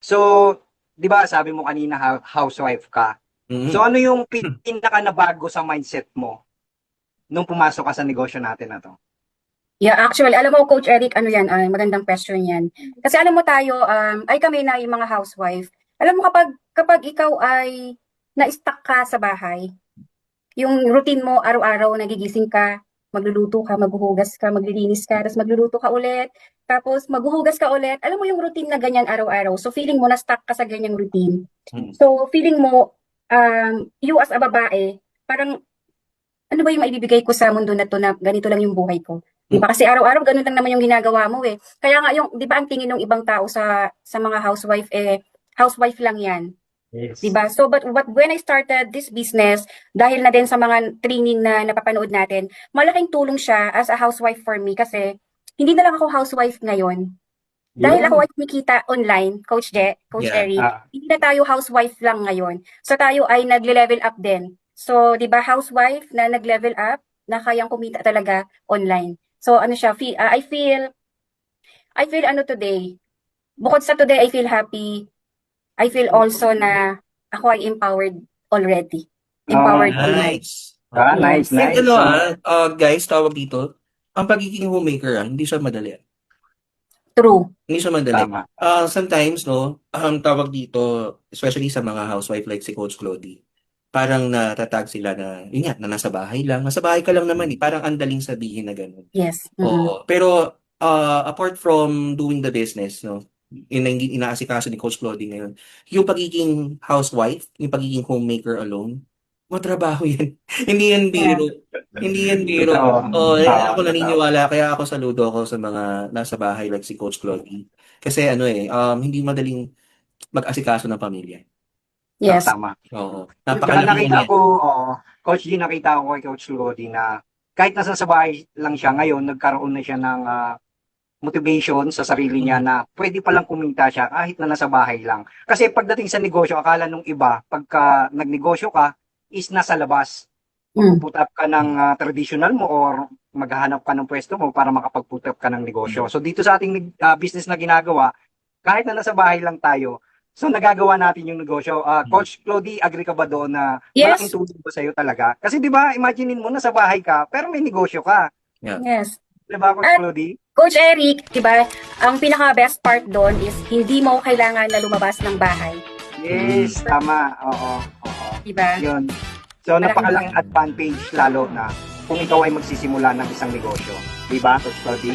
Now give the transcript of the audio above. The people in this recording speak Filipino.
So, 'di ba sabi mo kanina housewife ka. So Mm. ano yung pinaka nabago sa mindset mo nung pumasok ka sa negosyo natin na 'to? Yeah, actually, alam mo, Coach Eric, ano yan, magandang question yan. Kasi alam mo tayo, ay kami na yung mga housewife, alam mo kapag ikaw ay na-stuck ka sa bahay, yung routine mo araw-araw, nagigising ka, magluluto ka, maghuhugas ka, maglilinis ka, tapos magluluto ka ulit, tapos maghuhugas ka ulit. Alam mo yung routine na ganyan araw-araw. So feeling mo na-stuck ka sa ganyang routine. Mm. So feeling mo, you as a babae, parang ano ba yung maibibigay ko sa mundo na to na ganito lang yung buhay ko? 'Di ba? Kasi araw-araw ganun lang naman yung ginagawa mo eh. Kaya nga yung 'di ba ang tingin ng ibang tao sa mga housewife housewife lang 'yan. 'Di Yes. ba? So but when I started this business, dahil na din sa mga training na napapanood natin, malaking tulong siya as a housewife for me kasi hindi na lang ako housewife ngayon. Dahil ako Yun. ay kumikita online, Coach Yeah. Eric, Ah, hindi na tayo housewife lang ngayon. So tayo ay nagle-level up din. So, 'di ba, housewife na nag-level up, na kayang kumita talaga online. So ano siya, I feel ano today, bukod sa today I feel happy, I feel also na ako ay empowered already. oo. Empowered already. Nice. Ah, Oo. nice, Yes. And nice. So, guys, tawag dito, ang pagiging homemaker, hindi siya madali. True. Hindi siya madali. tama. Sometimes, no, ang tawag dito, especially sa mga housewife like si Coach Clody, parang natatag sila na, yun nga, na nasa bahay lang. Nasa bahay ka lang naman eh. Parang ang daling sabihin na gano'n. Yes. Mm-mm. Oo. Pero, apart from doing the business, no, yun na hindi inaasikaso ni Coach Clody ngayon, yung pagiging housewife, yung pagiging homemaker alone, matrabaho yan. Hindi yan Yeah. biro. Hindi yan biro. Totoo. Oo, Ako totoo. naniniwala, kaya ako saludo ako sa mga nasa bahay like si Coach Clody. Kasi hindi madaling mag-asikaso ng pamilya. Oo, Yes. tama. Oo. Tsaka Napakalaking ano nakita yan. ko, oo, Coach G, nakita ko kay Coach Lodi na kahit nasa sa bahay lang siya ngayon, nagkaroon na siya ng motivation sa sarili niya Mm. na pwede palang kumita siya kahit na nasa bahay lang. Kasi pagdating sa negosyo, akala nung iba, pagka nagnegosyo ka, is nasa labas. Mm. Magpuput up ka ng traditional mo or maghahanap ka ng pwesto mo para makapag-put up ka ng negosyo. Mm. So dito sa ating business na ginagawa, kahit na nasa bahay lang tayo, so nagagawa natin yung negosyo. Mm. Coach Clody, agree ka ba doon na malaking Yes. tulong ba sa'yo talaga? Kasi di ba, imaginein mo, nasa bahay ka, pero may negosyo ka. Yeah. Yes. Di ba, Coach At Clody? Coach Eric, 'di ba? Ang pinaka best part doon is hindi mo kailangan na lumabas ng bahay, Mm. Yes, tama. Oo, oo. 'di ba? Yun. So, Malaking napakalaking advantage lalo na kung ikaw ay magsisimula ng isang negosyo. Di ba, Coach Clody?